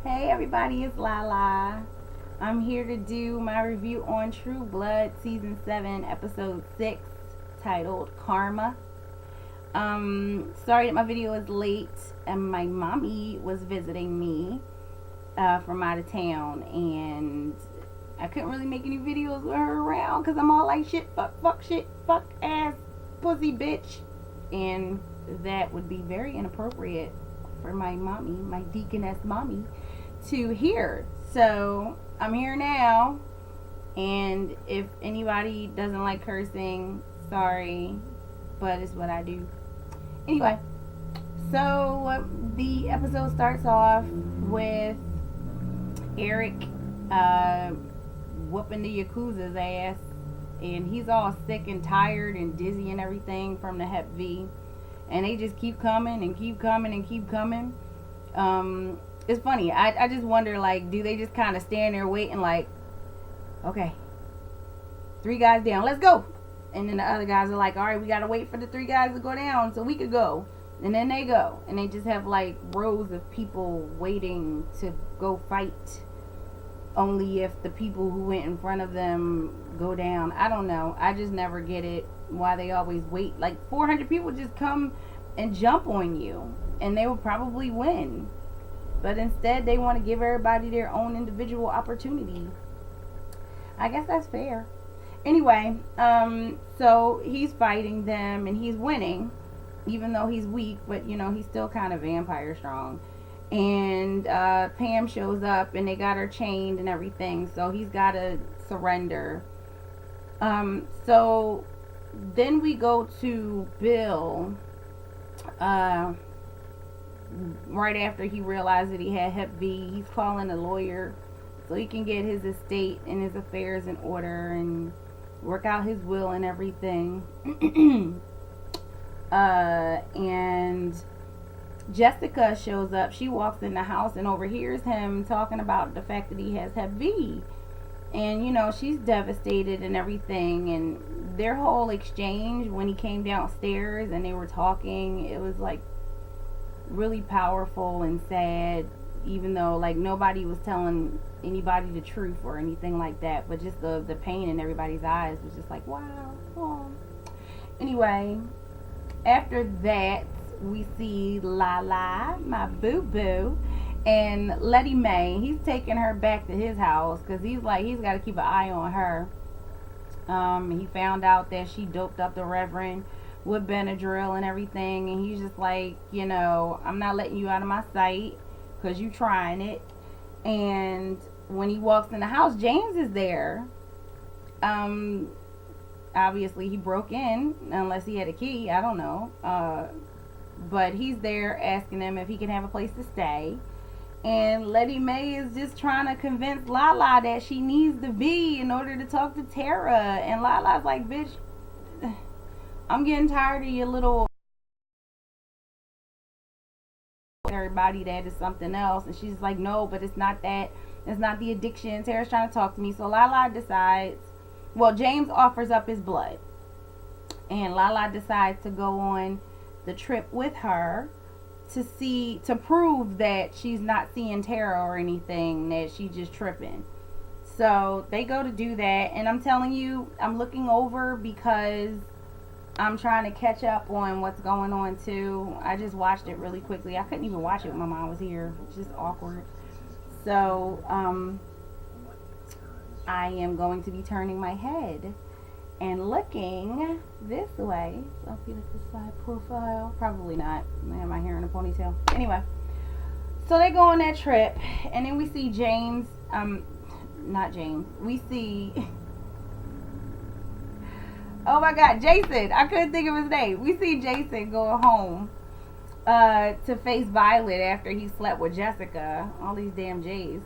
Hey everybody, it's Lala. I'm here to do my review on True Blood Season 7, Episode 6, titled Karma. Sorry that my video is late, and my mommy was visiting me from out of town, and I couldn't really make any videos with her around because I'm all like shit, fuck, shit, fuck, ass, pussy, bitch. And that would be very inappropriate for my mommy, my deaconess mommy, to hear. So I'm here now, and if anybody doesn't like cursing, sorry, but it's what I do. Anyway, so the episode starts off with Eric uh, whooping the Yakuza's ass, and he's all sick and tired and dizzy and everything from the Hep V, and they just keep coming and keep coming and keep coming. It's funny. I just wonder, like, do they just kind of stand there waiting, like, okay, three guys down, let's go. And then the other guys are like, all right, we got to wait for the three guys to go down so we could go. And then they go. And they just have, like, rows of people waiting to go fight. Only if the people who went in front of them go down. I don't know. I just never get it. Why they always wait. Like, 400 people just come and jump on you. And they will probably win. But instead, they want to give everybody their own individual opportunity. I guess that's fair. Anyway, so he's fighting them and he's winning, even though he's weak, but you know, he's still kind of vampire strong. And Pam shows up and they got her chained and everything, so he's got to surrender. So then we go to Bill. Right after he realized that he had Hep V, he's calling a lawyer so he can get his estate and his affairs in order and work out his will and everything. And Jessica shows up. She walks in the house and overhears him talking about the fact that he has Hep V. And, you know, she's devastated and everything. And their whole exchange when he came downstairs and they were talking, it was like really powerful and sad, even though like nobody was telling anybody the truth or anything like that, but just the pain in everybody's eyes was just like, wow. Oh. Anyway, after that we see Lala, my boo boo, and Letty Mae. He's taking her back to his house because he's got to keep an eye on her. He found out that she doped up the Reverend with Benadryl and everything, and he's just like, you know, I'm not letting you out of my sight because you trying it. And when he walks in the house, James is there. Obviously he broke in, unless he had a key, I don't know. But he's there asking him if he can have a place to stay. And Letty Mae is just trying to convince Lala that she needs the V in order to talk to Tara. And Lala's like, bitch, I'm getting tired of your little everybody that is something else. And she's like, no, but it's not that. It's not the addiction. Tara's trying to talk to me. So Lala decides, well, James offers up his blood. And Lala decides to go on the trip with her to prove that she's not seeing Tara or anything, that she's just tripping. So they go to do that. And I'm telling you, I'm looking over because I'm trying to catch up on what's going on too. I just watched it really quickly. I couldn't even watch it when my mom was here. It's just awkward. So I am going to be turning my head and looking this way. So I'll see the side profile. Probably not. I have my hair in a ponytail. Anyway, so they go on that trip, and then we see James. Not James. We see. Oh my God, Jason. I couldn't think of his name. We see Jason going home to face Violet after he slept with Jessica. All these damn J's.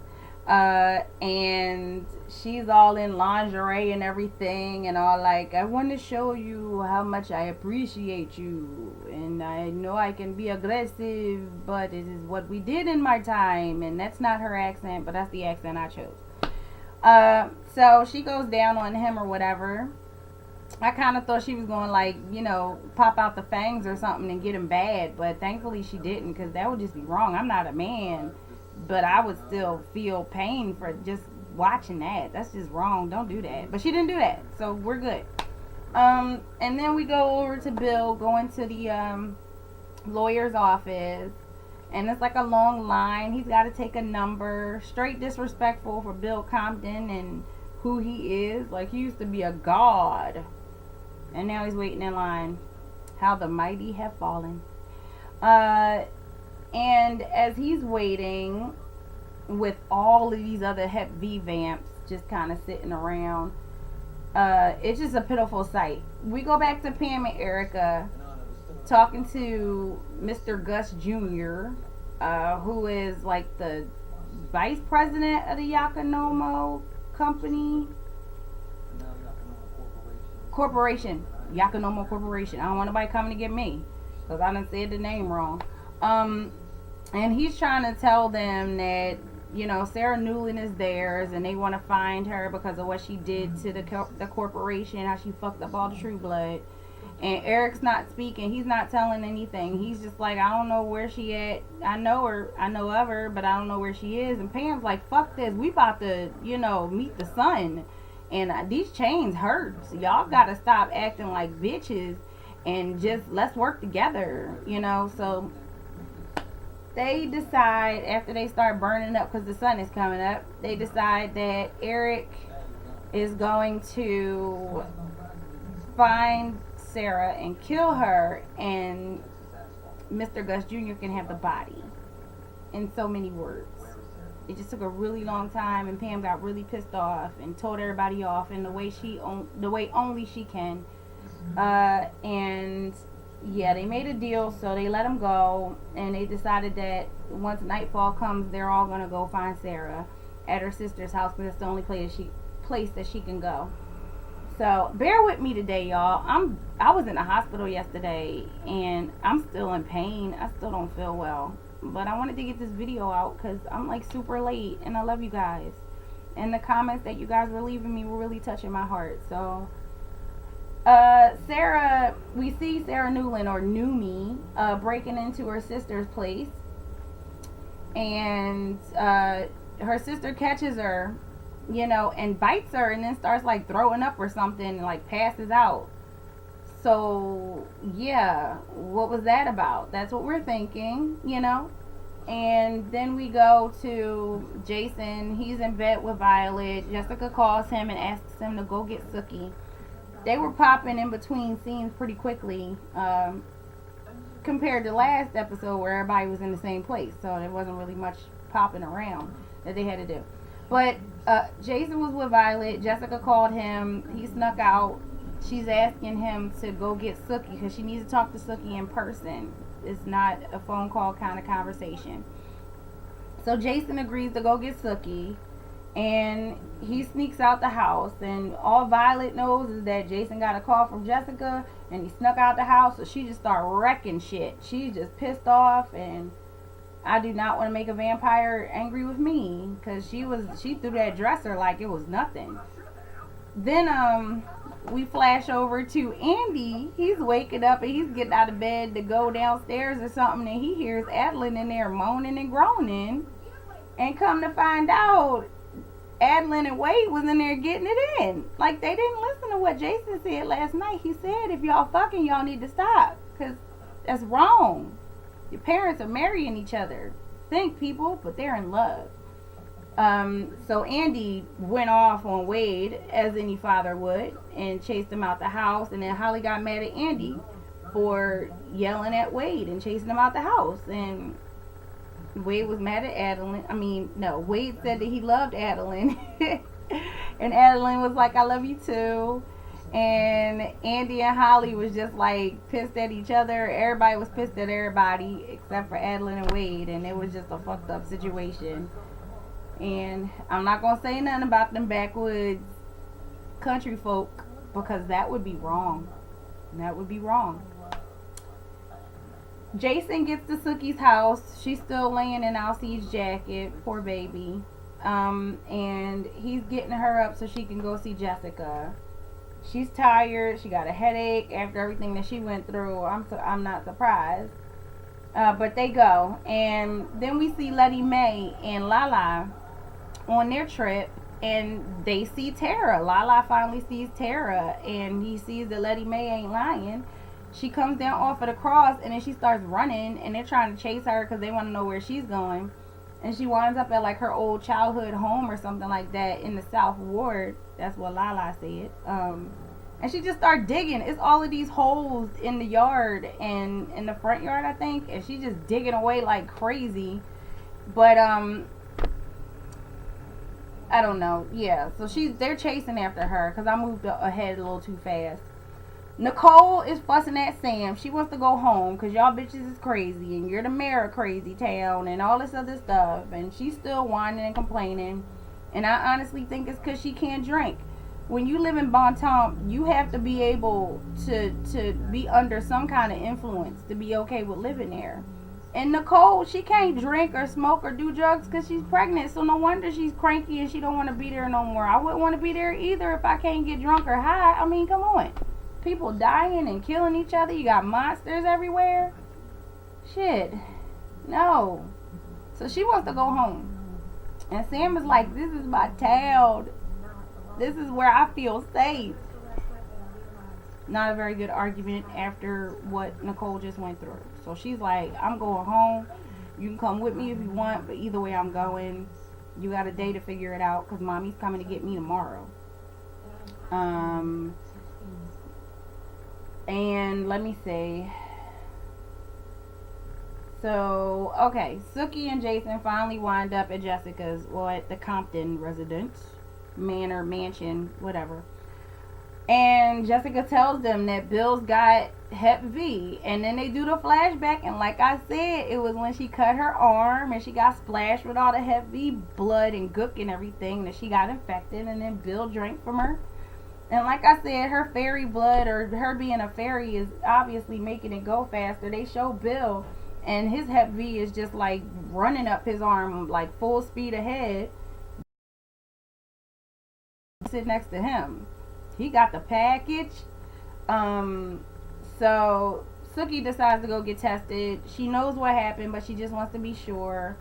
And she's all in lingerie and everything, and all like, I want to show you how much I appreciate you, and I know I can be aggressive, but it is what we did in my time. And that's not her accent, but that's the accent I chose. So she goes down on him or whatever. I kind of thought she was going, like, you know, pop out the fangs or something and get him bad, but thankfully she didn't, because that would just be wrong. I'm not a man But I would still feel pain for just watching that. That's just wrong. Don't do that. But she didn't do that, so we're good. And then we go over to Bill, going to the lawyer's office, and it's like a long line. He's got to take a number. Straight disrespectful for Bill Compton and who he is. Like, he used to be a god, and now he's waiting in line. How the mighty have fallen. And as he's waiting, with all of these other Hep V vamps just kind of sitting around, it's just a pitiful sight. We go back to Pam and Erica talking to Mr. Gus Jr., who is like the vice president of the Yakinomo Company Corporation. Yakinomo Corporation. I don't want nobody coming to get me because I done said the name wrong. And he's trying to tell them that, you know, Sarah Newland is theirs and they want to find her because of what she did to the corporation, how she fucked up all the True Blood. And Eric's not speaking. He's not telling anything. He's just like, I don't know where she at. I know her. I know of her, but I don't know where she is. And Pam's like, fuck this. We about to, you know, meet the sun. And these chains hurt. So y'all got to stop acting like bitches and just let's work together, you know. So they decide, after they start burning up because the sun is coming up, they decide that Eric is going to find Sarah and kill her, and Mr. Gus Jr. can have the body. In so many words. It just took a really long time, and Pam got really pissed off and told everybody off in the way only she can. And yeah, they made a deal, so they let him go, and they decided that once nightfall comes, they're all gonna go find Sarah at her sister's house because it's the only place that she can go. So bear with me today, y'all. I was in the hospital yesterday, and I'm still in pain. I still don't feel well, but I wanted to get this video out because I'm like super late, and I love you guys. And the comments that you guys were leaving me were really touching my heart. So. Sarah, we see Sarah Newland, or Numi, breaking into her sister's place, and her sister catches her, you know, and bites her, and then starts like throwing up or something, and like passes out. So yeah, what was that about? That's what we're thinking, you know. And then we go to Jason. He's in bed with Violet. Jessica calls him and asks him to go get Sookie. They were popping in between scenes pretty quickly, compared to last episode where everybody was in the same place. So there wasn't really much popping around that they had to do. But Jason was with Violet. Jessica called him. He snuck out. She's asking him to go get Sookie because she needs to talk to Sookie in person. It's not a phone call kind of conversation. So Jason agrees to go get Sookie. And he sneaks out the house, and all Violet knows is that Jason got a call from Jessica, and he snuck out the house, so she just started wrecking shit. She's just pissed off, and I do not want to make a vampire angry with me, because she threw that dresser like it was nothing. Then we flash over to Andy. He's waking up, and he's getting out of bed to go downstairs or something, and he hears Adeline in there moaning and groaning, and come to find out, Adeline and Wade was in there getting it in. Like, they didn't listen to what Jason said last night. He said, if y'all fucking, y'all need to stop. Because that's wrong. Your parents are marrying each other. Think, people, but they're in love. So Andy went off on Wade, as any father would, and chased him out the house. And then Holly got mad at Andy for yelling at Wade and chasing him out the house. And Wade was mad at Adeline. Wade said that he loved Adeline. And Adeline was like, I love you too. And Andy and Holly was just like pissed at each other. Everybody was pissed at everybody except for Adeline and Wade. And it was just a fucked up situation. And I'm not going to say nothing about them backwoods country folk, because that would be wrong. That would be wrong. Jason gets to Sookie's house. She's still laying in Alcide's jacket. Poor baby. And he's getting her up so she can go see Jessica. She's tired. She got a headache after everything that she went through. I'm not surprised. But they go, and then we see Letty Mae and Lala on their trip, and they see Tara. Lala finally sees Tara, and he sees that Letty Mae ain't lying. She comes down off of the cross, and then she starts running, and they're trying to chase her because they want to know where she's going. And she winds up at like her old childhood home or something like that in the South Ward. That's what Lala said. And she just started digging. It's all of these holes in the yard and in the front yard, I think. And she's just digging away like crazy. But I don't know. Yeah, so they're chasing after her because I moved ahead a little too fast. Nicole is fussing at Sam. She wants to go home because y'all bitches is crazy and you're the mayor of Crazy Town and all this other stuff. And she's still whining and complaining. And I honestly think it's because she can't drink. When you live in Bon Temps, you have to be able to be under some kind of influence to be okay with living there. And Nicole, she can't drink or smoke or do drugs because she's pregnant. So no wonder she's cranky and she don't want to be there no more. I wouldn't want to be there either if I can't get drunk or high. I mean, come on. People dying and killing each other. You got monsters everywhere. Shit. No. So she wants to go home. And Sam is like, this is my town. This is where I feel safe. Not a very good argument after what Nicole just went through. So she's like, I'm going home. You can come with me if you want, but either way I'm going. You got a day to figure it out because mommy's coming to get me tomorrow. And let me see. So, okay. Sookie and Jason finally wind up at Jessica's, well, at the Compton residence. Manor, mansion, whatever. And Jessica tells them that Bill's got Hep V. And then they do the flashback. And like I said, it was when she cut her arm and she got splashed with all the Hep V blood and gook and everything that she got infected. And then Bill drank from her. And like I said, her fairy blood or her being a fairy is obviously making it go faster. They show Bill and his Hep V is just like running up his arm like full speed ahead. Sit next to him. He got the package. So Sookie decides to go get tested. She knows what happened, but she just wants to be sure.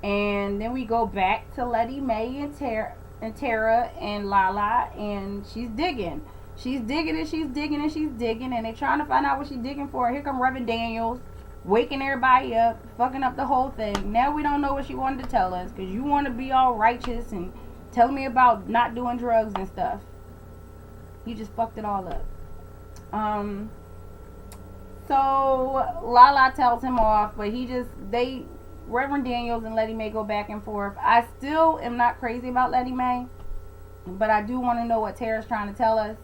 And then we go back to Letty Mae and Tara and Lala, and she's digging. She's digging and she's digging and she's digging, and they're trying to find out what she's digging for. Here come Reverend Daniels, waking everybody up, fucking up the whole thing. Now we don't know what she wanted to tell us, because you want to be all righteous and tell me about not doing drugs and stuff. You just fucked it all up. So Lala tells him off, but Reverend Daniels and Letty Mae go back and forth. I still am not crazy about Letty Mae, but I do want to know what Tara's trying to tell us,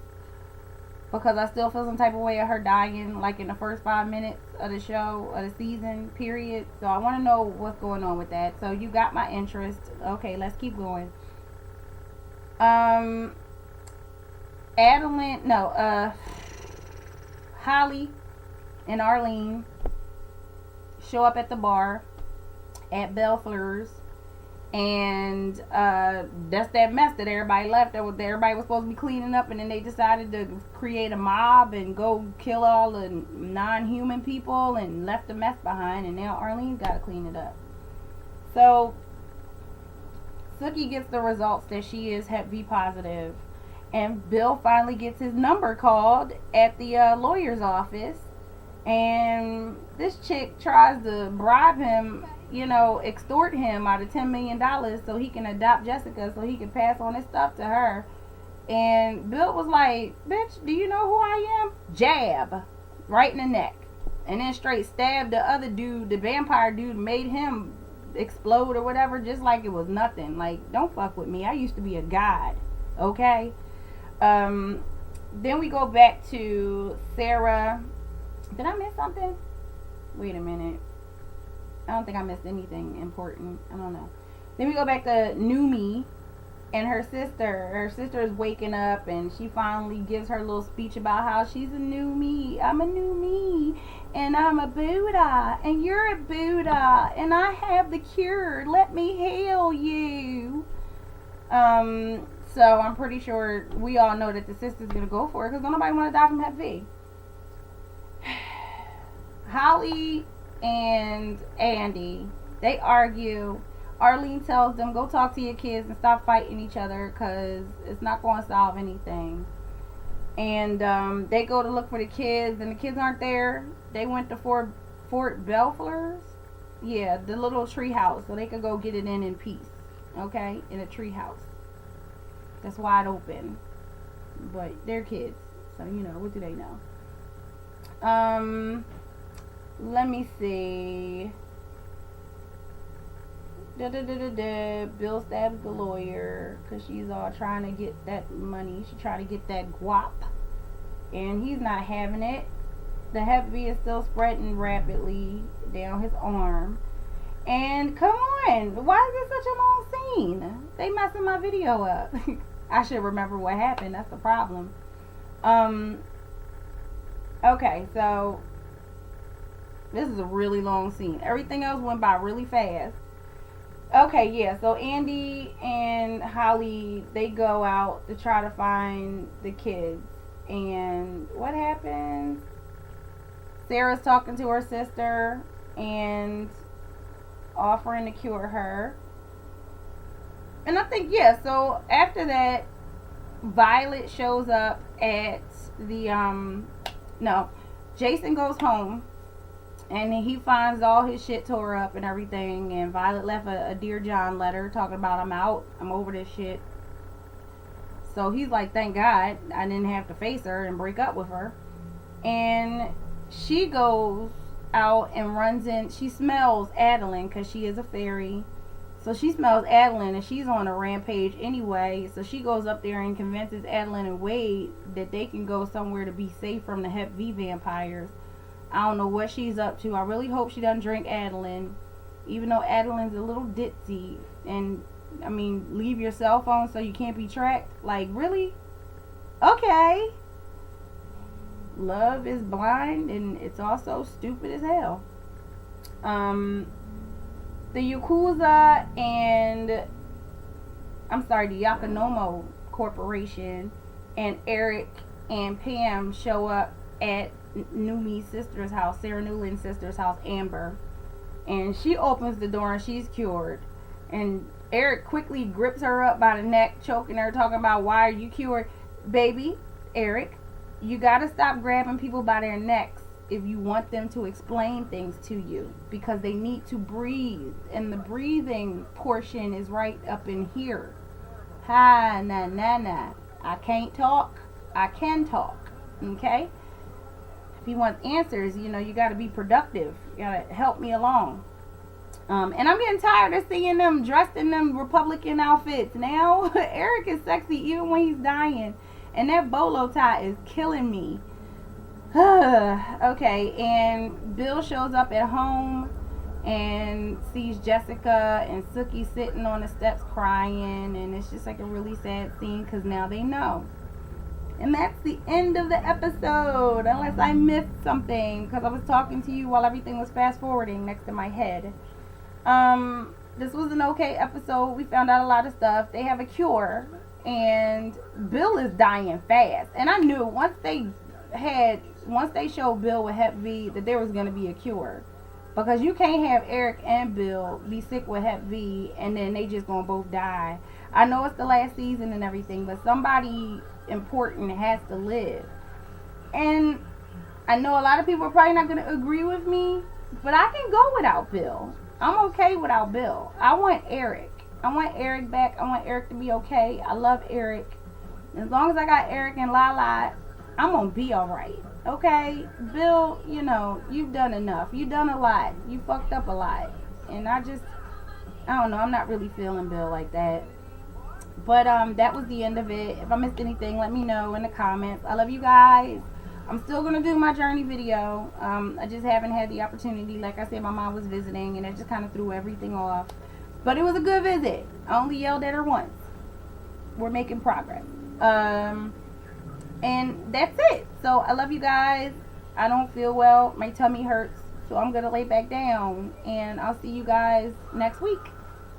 because I still feel some type of way of her dying like in the first 5 minutes of the show, of the season, period. So I want to know what's going on with that. So you got my interest. Okay, let's keep going. Holly and Arlene show up at the bar at Bellefleur's, and that's that mess that everybody left. That everybody was supposed to be cleaning up, and then they decided to create a mob and go kill all the non-human people and left the mess behind, and now Arlene's got to clean it up. So Sookie gets the results that she is Hep V positive, and Bill finally gets his number called at the lawyer's office, and this chick tries to bribe him, extort him out of $10 million so he can adopt Jessica, so he can pass on his stuff to her. And Bill was like, bitch, do you know who I am? Jab. Right in the neck. And then straight stabbed the other dude, the vampire dude, made him explode or whatever, just like it was nothing. Like, don't fuck with me. I used to be a god. Okay? Then we go back to Sarah. Did I miss something? Wait a minute. I don't think I missed anything important. I don't know. Then we go back to Numi and her sister. Her sister is waking up, and she finally gives her little speech about how she's a new me. I'm a new me, and I'm a Buddha, and you're a Buddha, and I have the cure. Let me heal you. So I'm pretty sure we all know that the sister's gonna go for it, because nobody want to die from Hep V. Holly and Andy, they argue. Arlene tells them, go talk to your kids and stop fighting each other because it's not going to solve anything. And they go to look for the kids, and the kids aren't there. They went to Fort Belfleur. Yeah, the little tree house, so they could go get it in peace. Okay, in a tree house that's wide open, but they're kids, so you know, what do they know? Let me see. Bill stabs the lawyer because she's all trying to get that money. She trying to get that guap, and he's not having it. The Hep B is still spreading rapidly down his arm. And come on, why is this such a long scene? They messing my video up. I should remember what happened. That's the problem. Okay, so this is a really long scene. Everything else went by really fast. Okay, yeah, so Andy and Holly, they go out to try to find the kids. And what happens? Sarah's talking to her sister and offering to cure her. And I think, yeah, so after that, Violet shows up at the, no, Jason goes home. And he finds all his shit tore up and everything. And Violet left a Dear John letter talking about, I'm out. I'm over this shit. So he's like, thank God I didn't have to face her and break up with her. And she goes out and runs in. She smells Adeline because she is a fairy. So she smells Adeline and she's on a rampage anyway. So she goes up there and convinces Adeline and Wade that they can go somewhere to be safe from the Hep V vampires. I don't know what she's up to. I really hope she doesn't drink Adeline. Even though Adeline's a little ditzy. And, I mean, leave your cell phone so you can't be tracked. Like, really? Okay. Love is blind and it's also stupid as hell. The Yakuza and... the Yakunomo Corporation and Eric and Pam show up at Numi's sister's house, Sarah Newland's sister's house, Amber, and she opens the door and she's cured, and Eric quickly grips her up by the neck, choking her, talking about, why are you cured? Baby, Eric, you gotta stop grabbing people by their necks if you want them to explain things to you, because they need to breathe, and the breathing portion is right up in here. Ha, na, na, na. I can't talk, I can talk, okay? If you want answers, you know, you got to be productive. You got to help me along. And I'm getting tired of seeing them dressed in them Republican outfits. Now, Eric is sexy even when he's dying. And that bolo tie is killing me. Okay, and Bill shows up at home and sees Jessica and Sookie sitting on the steps crying. And it's just like a really sad scene because now they know. And that's the end of the episode, unless I missed something, because I was talking to you while everything was fast forwarding next to my head. This was an okay episode. We found out a lot of stuff. They have a cure, and Bill is dying fast. And I knew once they showed Bill with Hep V that there was going to be a cure. Because you can't have Eric and Bill be sick with Hep V and then they just going to both die. I know it's the last season and everything, but somebody important has to live. And I know a lot of people are probably not going to agree with me, but I can go without Bill. I'm okay without Bill. I want Eric. I want Eric back. I want Eric to be okay. I love Eric. As long as I got Eric and Lala, I'm going to be alright. Okay? Bill, you know, you've done enough. You've done a lot. You fucked up a lot. And I don't know. I'm not really feeling Bill like that. But that was the end of it. If I missed anything, let me know in the comments. I love you guys. I'm still going to do my journey video. I just haven't had the opportunity. Like I said, my mom was visiting and it just kind of threw everything off. But it was a good visit. I only yelled at her once. We're making progress. And that's it. So I love you guys. I don't feel well. My tummy hurts. So I'm going to lay back down. And I'll see you guys next week.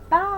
Bye.